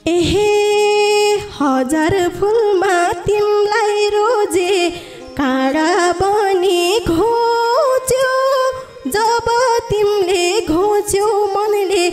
एहे हजार फुलमा तिमलाई रोजे काँडा बनी घोच्यो जब तिमीले घोच्यो मनले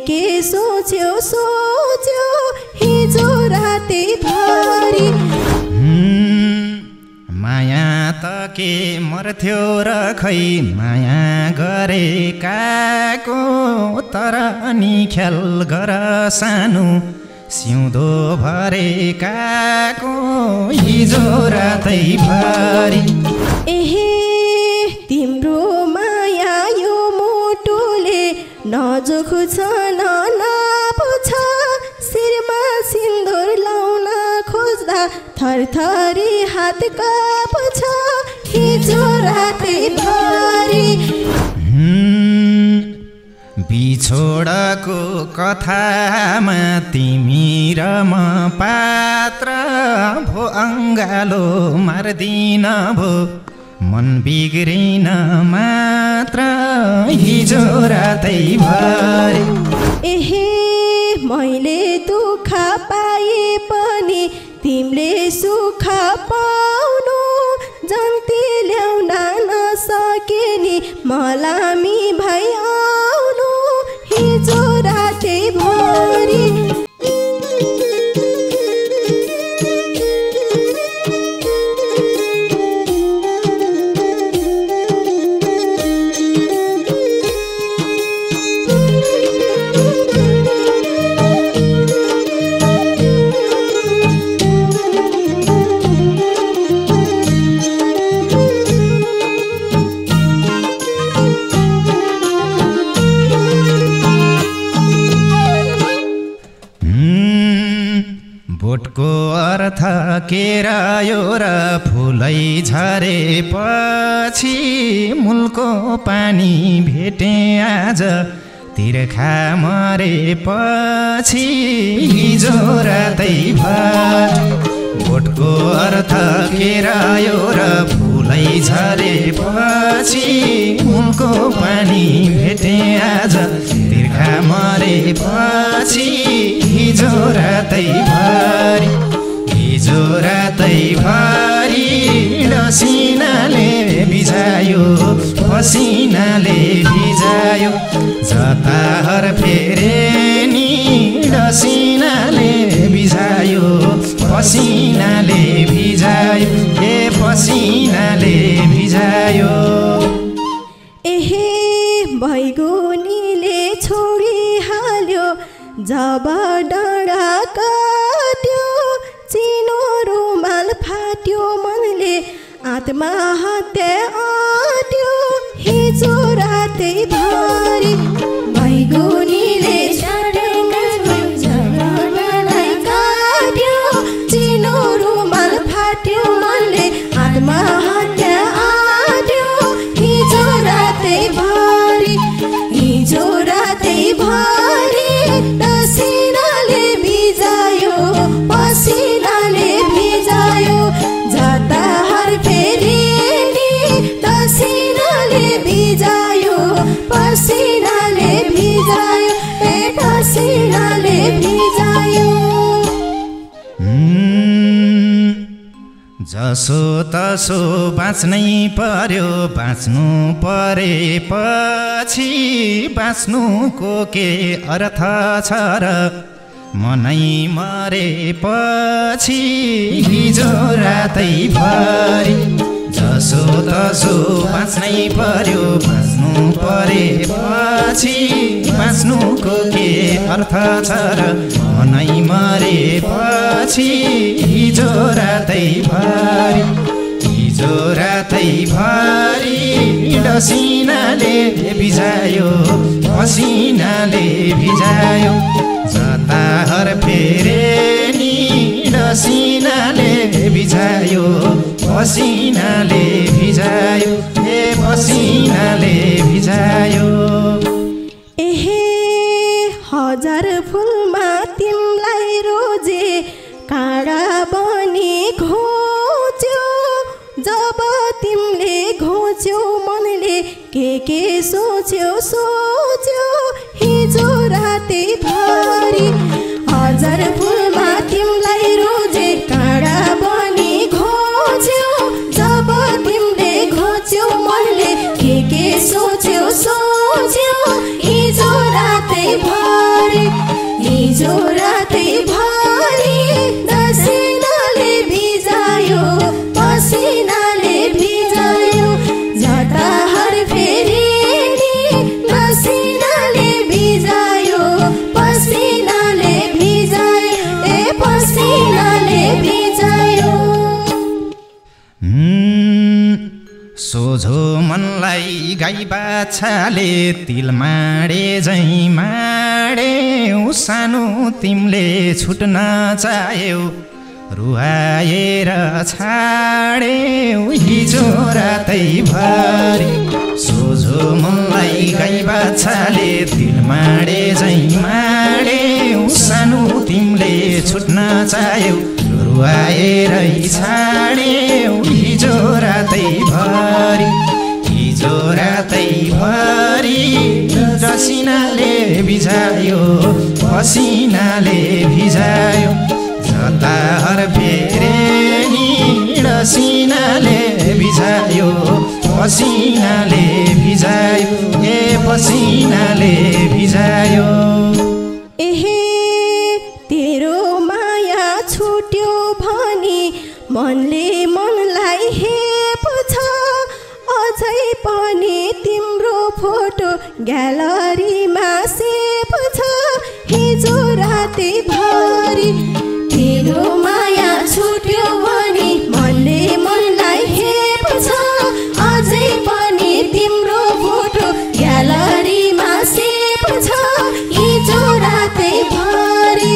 के सोच्यो हिजो रातै भरि माया त के मर्थ्यो र खै माया गरेकाको तर अनि ख्याल गर सानो सिउँदो भरेकाको हिजो रातै भरि एहे तिम्रो माया यो मुटुले नजोख छ नाप छ शिरमा सिन्दुर लाउन खोज्दा थरथरी हात काप्छ हिजो रातै भरि बिछोडको कथामा तिमी र म पात्र भो अङ्गालो मार्दिन भो मन बिग्रिन मात्र हिजो रातै भरि एहे मैले दुःख पाए पनि तिमीले सुख पाउनु जन्ती ल्याउन नसके नि मलामी भई आउनु हिजो रातै भरि बोटको अर्थ के रह्यो र फुलै झरेपछि मूलको पानी भेटे आज तिर्खा मरेपछि हिजो रातै भरि बोटको अर्थ के रह्यो र फुलै झरेपछि मूलको पानी भेटे आज तिर्खा मरेपछि हिजो रातै भरि हिजो रातै भरि डसिनाले भिजायो पसिनाले भिजायो जता हर फेरे नि डसिनाले भिजायो पसिनाले भिजायो पसिनाले भिजायो एहे बैगुनीले छोडिहाल्यो जब डाँडा काट्यो चिनो रुमाल फाट्यो मनले आत्महत्या आट्यो हिजो रातै भरि बैगुनीले काट्यो चिनो रुमाल फाट्यो मनले आत्महत्या आट्यो हिजो रातै भरि हिजो रातै भरि पसिनाले भिजायो पसिनाले भिजायो जता हर फेरि नि पसिनाले भिजायो पसिनाले भिजायो पसिनाले भिजायो जसो तसो बाँच्नै पर्यो बाँच्नु परेपछि बाँच्नुको के अर्थ छ र मनै मरेपछि हिजो रातै भरि जसो तसो बाँच्नै पर्यो बाँच्नु परेपछि बाँच्नुको के अर्थ छ र मनै मरेपछि हिजो रातै भरि हिजो रातै भरि डसिनाले भिजायो पसिनाले भिजायो जता हर फेरे नि डसिनाले भिजायो पसिनाले भिजायो पसिनाले भिजायो एहे हजार फुलमा तिमलाई रोजे काँडा बनी घोच्यो जब तिमीले घोच्यो मनले के सोच्यो हिजो रातै भरि हजार गाई बाछाले तिल माडे झै माड्यौ सानो तिमीले छुट्न चाह्यौ रुवाएर छाड्यौ हिजो रातैभरि सोझो मनलाई गाई बाछाले तिल माडे झै माड्यौ सानो तिमीले छुट्न चाह्यौ रुवाएरै छाड्यौ हिजो रातैभरि हिजो रातैभरि रसिनाले भिजायो पसिनाले भिजायो जता हर फेरे नि रसिनाले भिजायो पसिनाले भिजायो ए पसिनाले भिजायो एहे तेरो माया छुट्यो भनी मनले मनलाई हेप्छ अझै पनि तिम्रो फोटो ग्यालरीमा सेभ छ हिजो रातैभरि तेरो माया छुट्यो भनी मनले मनलाई हेप्छ अझै पनि तिम्रो फोटो ग्यालरीमा सेभ छ हिजो रातैभरि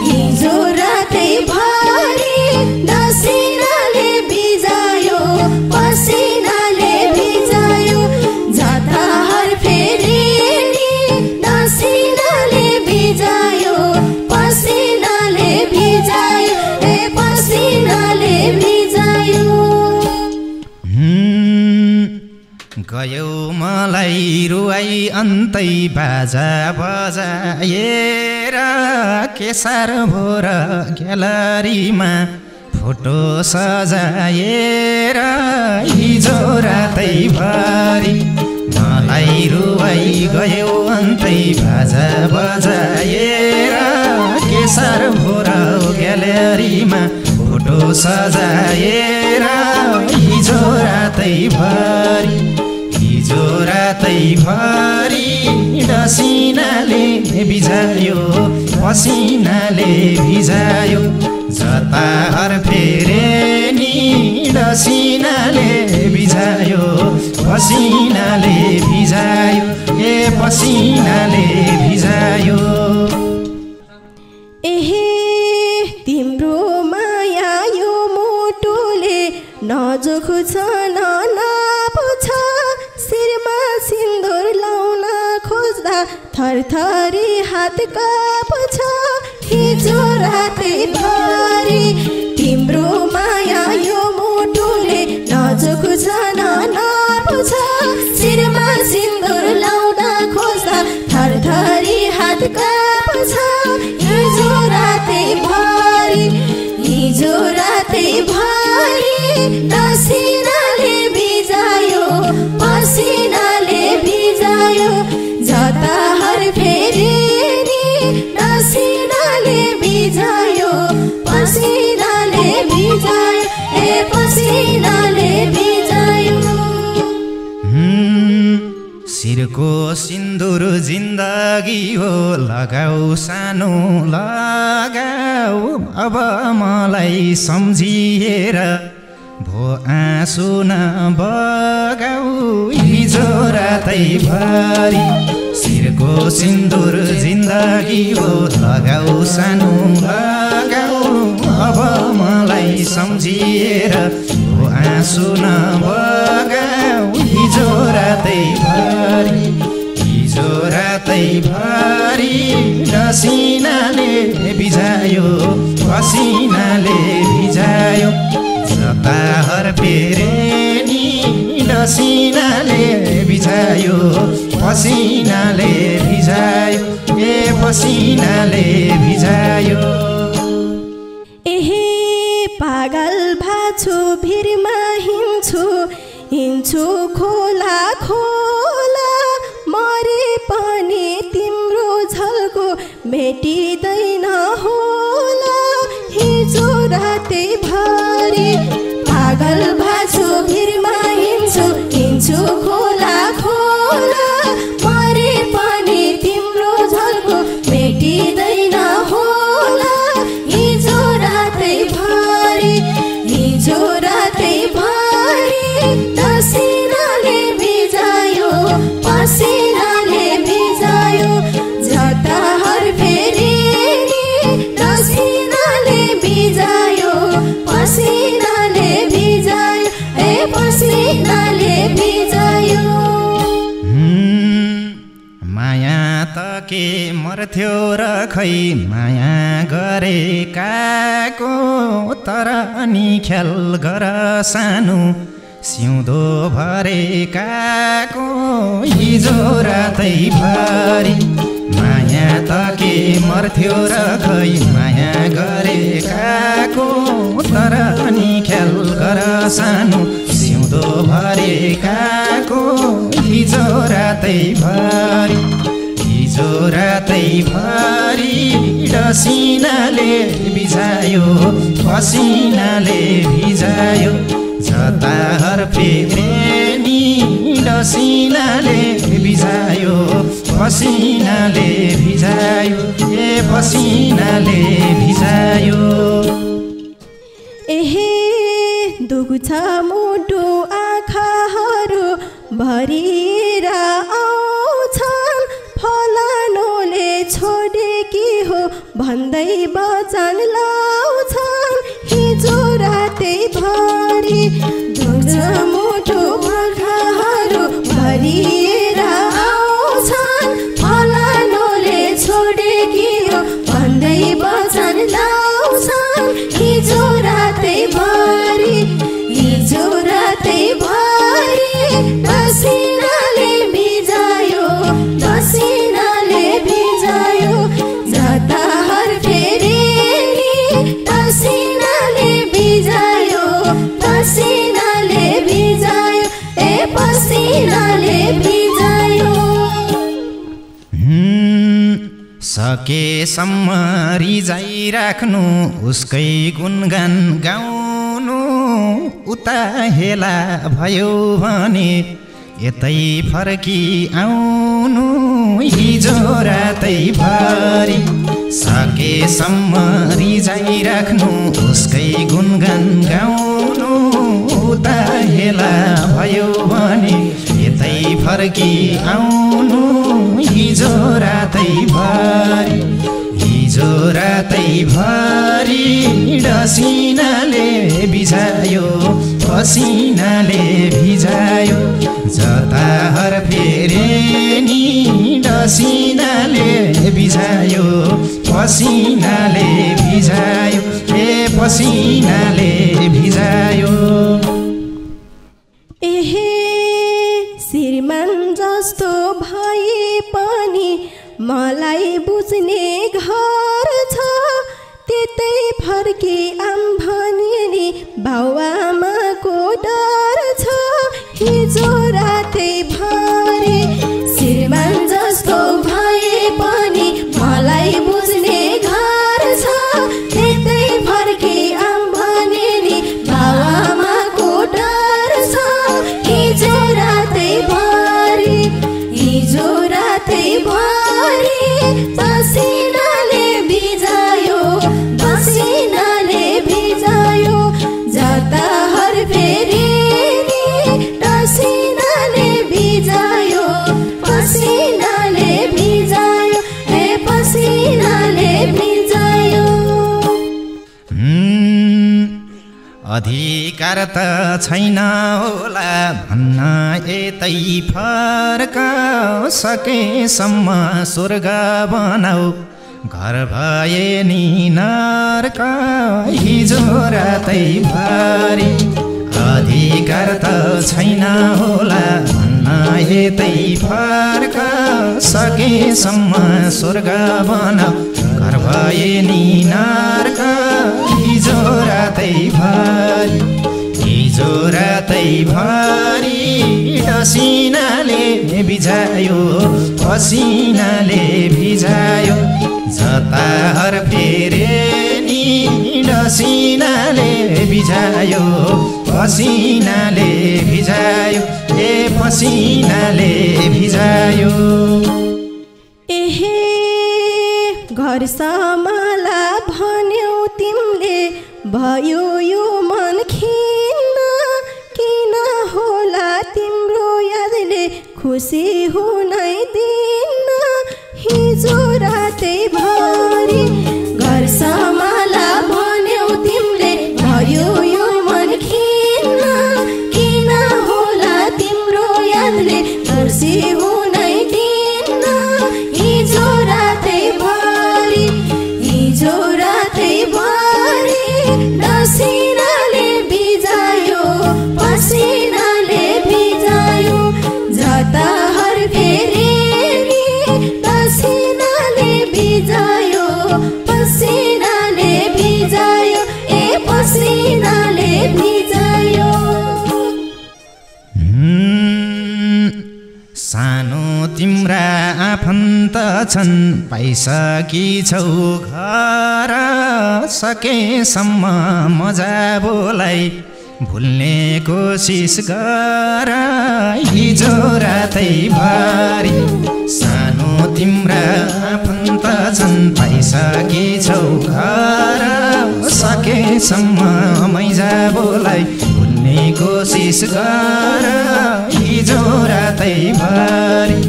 हिजो रातैभरि दसिनाले भिजायो पसिनाले भिजायो जता हर फेरि नि दसिनाले भिजायो पसिनाले भिजायो ए पसिनाले भिजायो गयौ मलाई रुवाई अन्तै बाजा बजाएर केसार भोर ग्यालरीमा फोटो सजाएर हिजो रातैभरि मलाई रुवाई गयौ अन्तै बाजा बजाएर केसार भोर ग्यालरीमा फोटो सजाएर हिजो रातैभरि हिजो रातैभरि डसिनाले भिजायो पसिनाले भिजायो जता हर फेरे नि डसिनाले भिजायो पसिनाले भिजायो ए पसिनाले भिजायो एहे तिम्रो माया यो मुटुले नजोख छ नापुछ शिरमा सिन्दुर लाउन खोज्दा थरथरी हात काप्छ हिजो रातैभरि तिम्रो माया यो मुटुले नजोख छ नापुछ शिरमा सिन्दुर लाउँदा खोज्दा थरथरी हात काप्छ हिजो रातैभरि हिजो रातैभरि दसिनाले भिजायो पसिनाले भिजायो जता हर फेरि नि दसिनाले भिजायो पसिनाले भिजायो ए पसिनाले भिजायो शिरको सिन्दुर जिन्दगी हो लगाऊ सानो लगाऊ अब मलाई सम्झिएर भो आँसु नबगाऊ हिजो रातैभरि शिरको सिन्दुर जिन्दगी हो लगाऊ सानो लगाऊ अब मलाई सम्झिएर भो आँसु नबगाऊ हिजो रातैभरि हिजो रातैभरि डसिनाले भिजायो पसिनाले भिजायो जता हर फेरे नि डसिनाले भिजायो पसिनाले भिजायो ए पसिनाले भिजायो एहे पागल भाछु भिरमा हिँड्छु खोला खोला मरे पनि तिम्रो झल्को भेटिँदैन होला हिजो रातैभरि पागल भाछु भिरमा हिँड्छु खोला खोला मरे पनि तिम्रो झल्को भेटिँदैन होला हिजो रातैभरि दसिना मर्थ्यो र खै माया गरेकाको तर अनि ख्याल गर सानो सिउँदो भरेकाको हिजो रातै भरि माया त के मर्थ्यो र खै माया गरेकाको तर अनि ख्याल गर सानो सिउँदो भरेकाको हिजो रातै भरि हिजो रातै भरि डसिनाले भिजायो पसिनाले भिजायो जता हर्फेरे नि डसिनाले भिजायो पसिनाले भिजायो ए पसिनाले भिजायो एहे दुख्छ मुटु आँखाहरू भरिएर आउँछन् फलानोले छोडेकी हो भन्दै वचन लाउँछन् हिजो रातै भरि दुख्छ मुटु आँखाहरू भरिएर आउँछन् फलानोले छोडेकी हो भन्दै वचन लाउँछन् हिजो रातै भरि हिजो रातै भरि पसिनाले भिजायो पसिनाले भिजायो जता हर्फेरे नि पसिनाले भिजायो पसिनाले भिजायो ए पसिनाले भिजायो सकेसम्म रिजाइराख्नु उसकै गुणगान गाउनु उता हेला भयो भने यतै फर्की आउनु हिजो रातै भरि सकेसम्म रिजाइराख्नु उसकै गुणगान गाउनु उता हेला भयो भने यतै फर्की आउनु हिजो रातै भरि हिजो रातै भरि डसिनाले भिजायो पसिनाले भिजायो जता हर्फेरे नि डसिनाले भिजायो पसिनाले भिजायो ए पसिनाले भिजायो एहे श्रीमान जस्तो भए पनि मलाई बुझ्ने घर छ त्यतै फर्की आम भने नि बाउआमाको डर छ हिजो रातै भरि श्रीमान जस्तो भए पनि मलाई बुझ्ने घर छ त्यतै फर्की आम भने नि बाउआमाको डर छ हिजो रातै भरि हिजो रातै भरि पसिनाले भिजायो पसिनाले भिजायो जता हर्फेरे नि पसिनाले भिजायो पसिनाले भिजायो ए पसिनाले भिजायो अधिकार त छैन होला भन्न यतै फर्क सकेसम्म स्वर्ग बनाऊ घर भए नि नर्क हिजो रातै भरि अधिकार त छैन होला भन्न यतै फर्क सकेसम्म स्वर्ग बनाऊ घर भए नि नर्क हिजो रातै भरि हिजो रातै भरि डसिनाले भिजायो पसिनाले भिजायो जता हर्फेरे नि डसिनाले भिजायो पसिनाले भिजायो ए पसिनाले भिजायो एहे घर सम्हाला भन्यौ तिमीले भयो यो मन खिन्न किन होला तिम्रो यादले खुसी हुनै दिन्न हिजो रातै भरि घर सम्हाला भन्यौ तिमीले भयो यो मन खिन्न किन होला तिम्रो यादले खुसी हुनै दिन्न हिजो रातै पसिनाले भिजायो पसिनाले भिजायो जता हर फेरे नि पसिनाले भिजायो पसिनाले भिजायो ए पसिनाले भिजायो। सानो तिम्रा आफन्त छन् पाइसकी छौ घर सकेसम्म मजा बोलाई भुल्ने कोसिस गर हिजो रातै भरि। सानो तिम्रा आफन्त छन् पाइसकी छौ घर सकेसम्म मैजा बोलाई भुल्ने कोसिस गर हिजो रातै भरि।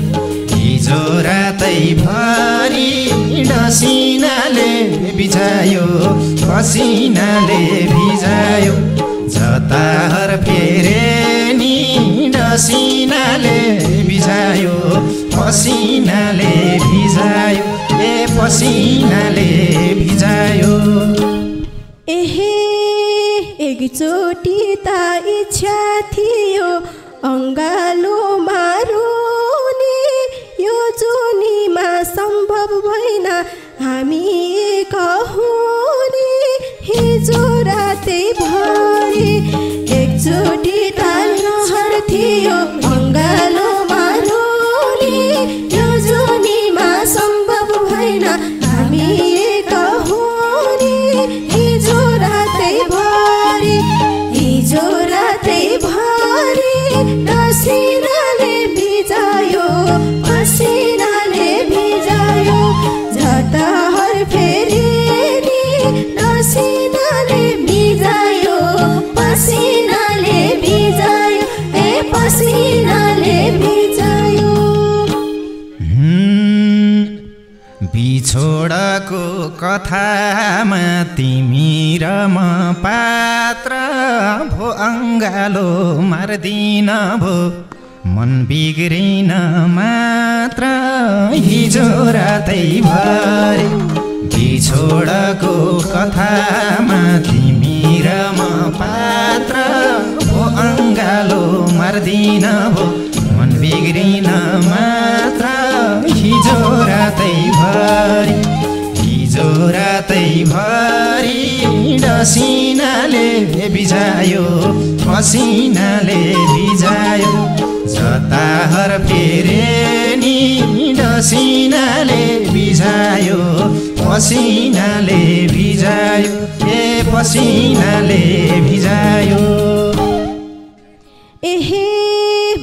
हिजो रातै भरि डसिनाले भिजायो पसिनाले भिजायो जता हर फेरे नि डसिनाले भिजायो पसिनाले भिजायो ए पसिनाले भिजायो। एहे एकचोटि त इच्छा थियो अङ्गालोमा रोने यो जुनीमा सम्भव भएन हामी एक हुने हिजो रातै भरि। एकचोटि त रहर थियो अङ्गालोमा रोने यो जुनीमा सम्भव भएन हामी एक हुने हिजो रातै भरि। हिजो रातै भरि पसिनाले भिजायो पसिनाले भिजायो जता हर फेरि नि पसिनाले भिजायो पसिनाले भिजायो ए पसिनाले भिजायो। बिछोडको कथामा तिमी र म पात्र भो अङ्गालो मार्दिन भो मन बिग्रिन मात्र हिजो रातै भरि। बिछोडको कथामा तिमी र म पात्र भो अङ्गालो मार्दिन भो मन बिग्रिन मात्र हिजो रातै भरि। हिजो रातै भरि डसिनाले भिजायो पसिनाले भिजायो जता हर फेरे नि डसिनाले भिजायो पसिनाले भिजायो ए पसिनाले भिजायो। एहे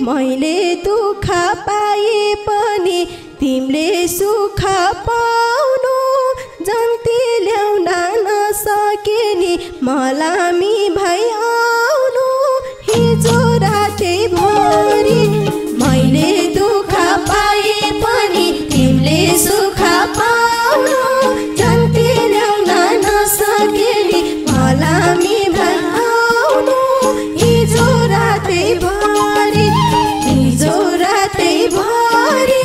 मैले दुःख पाए पनि तिमीले सुख पाउनु जन्ती ल्याउन नसके नि मलामी भई आउनु हिजो रातै भरि। मैले दुःख पाए पनि तिमीले सुख पाउनु जन्ती ल्याउन नसके नि मलामी भई आउनु हिजो रातै भरि। हिजो रातै भरि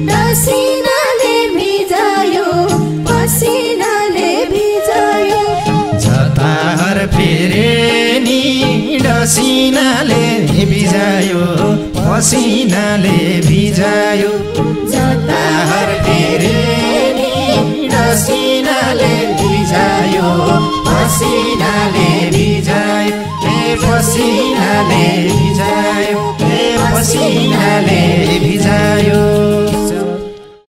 पसिनाले भिजायो पसिनाले भिजायो जता हर फेरे नि डसिनाले भिजायो पसिनाले भिजायो जता हर फेरे नि डसिनाले भिजायो पसिनाले भिजायो ए पसिनाले भिजायो ए पसिनाले